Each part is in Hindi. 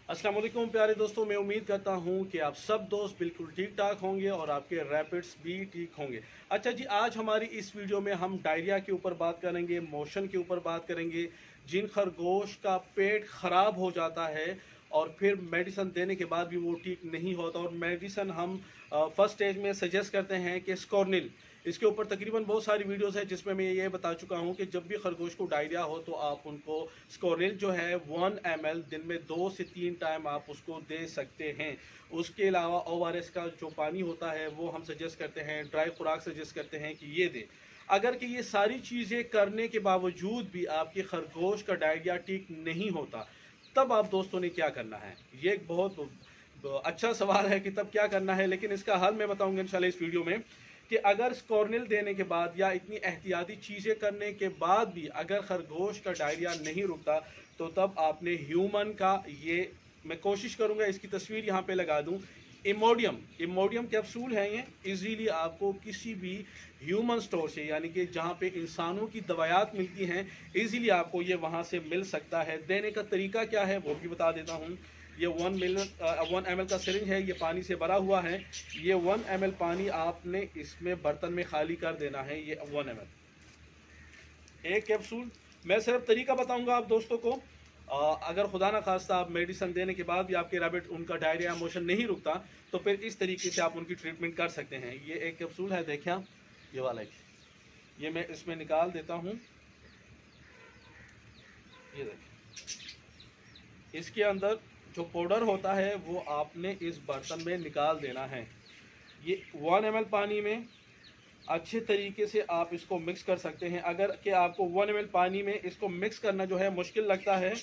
अस्सलाम वालेकुम प्यारे दोस्तों, मैं उम्मीद करता हूं कि आप सब दोस्त बिल्कुल ठीक ठाक होंगे और आपके रैपिड्स भी ठीक होंगे। अच्छा जी, आज हमारी इस वीडियो में हम डायरिया के ऊपर बात करेंगे, मोशन के ऊपर बात करेंगे। जिन खरगोश का पेट ख़राब हो जाता है और फिर मेडिसिन देने के बाद भी वो ठीक नहीं होता, और मेडिसिन हम फर्स्ट स्टेज में सजेस्ट करते हैं कि स्कॉर्निल। इसके ऊपर तकरीबन बहुत सारी वीडियोस हैं जिसमें मैं ये बता चुका हूँ कि जब भी खरगोश को डायरिया हो तो आप उनको स्कोरिल जो है 1 ml दिन में 2 से 3 टाइम आप उसको दे सकते हैं। उसके अलावा ORS का जो पानी होता है वो हम सजेस्ट करते हैं, ड्राई खुराक सजेस्ट करते हैं कि ये दे। अगर कि ये सारी चीज़ें करने के बावजूद भी आपके खरगोश का डायरिया ठीक नहीं होता, तब आप दोस्तों ने क्या करना है? ये एक बहुत अच्छा सवाल है कि तब क्या करना है, लेकिन इसका हल मैं बताऊंगा इंशाल्लाह इस वीडियो में। कि अगर स्कॉर्निल देने के बाद या इतनी एहतियाती चीज़ें करने के बाद भी अगर खरगोश का डायरिया नहीं रुकता, तो तब आपने ह्यूमन का ये, मैं कोशिश करूंगा इसकी तस्वीर यहाँ पे लगा दूं, इमोडियम कैप्सूल है। ये इजीली आपको किसी भी ह्यूमन स्टोर से, यानी कि जहाँ पे इंसानों की दवायात मिलती हैं, इजीली आपको ये वहाँ से मिल सकता है। देने का तरीका क्या है वो भी बता देता हूँ। ये 1 ml का सिरिंज है, ये पानी से भरा हुआ है। ये 1 ml पानी आपने इसमें बर्तन में खाली कर देना है। ये 1 ml एक कैप्सूल। मैं सिर्फ तरीका बताऊंगा आप दोस्तों को। अगर खुदा ना खास्ता आप मेडिसिन देने के बाद भी आपके रैबिट उनका डायरिया मोशन नहीं रुकता, तो फिर इस तरीके से आप उनकी ट्रीटमेंट कर सकते हैं। ये एक कैप्सूल है, देखिए आप, ये वाला ये मैं इसमें निकाल देता हूँ। ये देखिए, इसके अंदर जो पाउडर होता है वो आपने इस बर्तन में निकाल देना है। ये 1 ml पानी में अच्छे तरीके से आप इसको मिक्स कर सकते हैं। अगर कि आपको 1 ml पानी में इसको मिक्स करना जो है मुश्किल लगता है,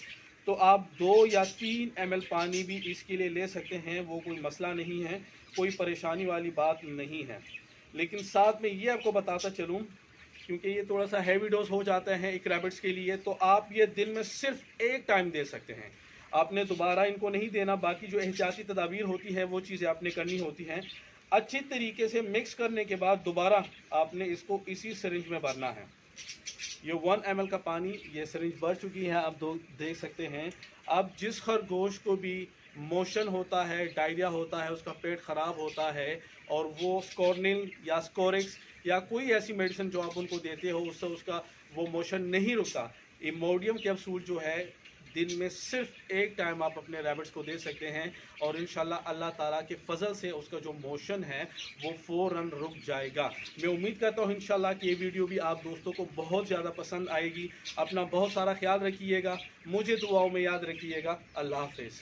तो आप 2 या 3 ml पानी भी इसके लिए ले सकते हैं। वो कोई मसला नहीं है, कोई परेशानी वाली बात नहीं है। लेकिन साथ में ये आपको बताता चलूँ, क्योंकि ये थोड़ा सा हैवी डोज हो जाता है एक रैबिट्स के लिए, तो आप ये दिन में सिर्फ एक टाइम दे सकते हैं। आपने दोबारा इनको नहीं देना। बाकी जो एहतियाती तदाबीर होती है वो चीज़ें आपने करनी होती हैं। अच्छी तरीके से मिक्स करने के बाद दोबारा आपने इसको इसी सिरिंज में भरना है। ये 1 ml का पानी, ये सिरिंज भर चुकी है, आप देख सकते हैं। अब जिस खरगोश को भी मोशन होता है, डायरिया होता है, उसका पेट ख़राब होता है, और वो स्कॉर्निल या स्कोरिक्स या कोई ऐसी मेडिसिन जो आप उनको देते हो उससे उसका वो मोशन नहीं रुकता, इमोडियम कैप्सूल जो है दिन में सिर्फ एक टाइम आप अपने रैबिट्स को दे सकते हैं, और इंशाल्लाह अल्लाह ताला के फजल से उसका जो मोशन है वो फ़ौरन रुक जाएगा। मैं उम्मीद करता हूँ इंशाल्लाह कि ये वीडियो भी आप दोस्तों को बहुत ज़्यादा पसंद आएगी। अपना बहुत सारा ख्याल रखिएगा, मुझे दुआओं में याद रखिएगा। अल्लाह हाफ़िज़।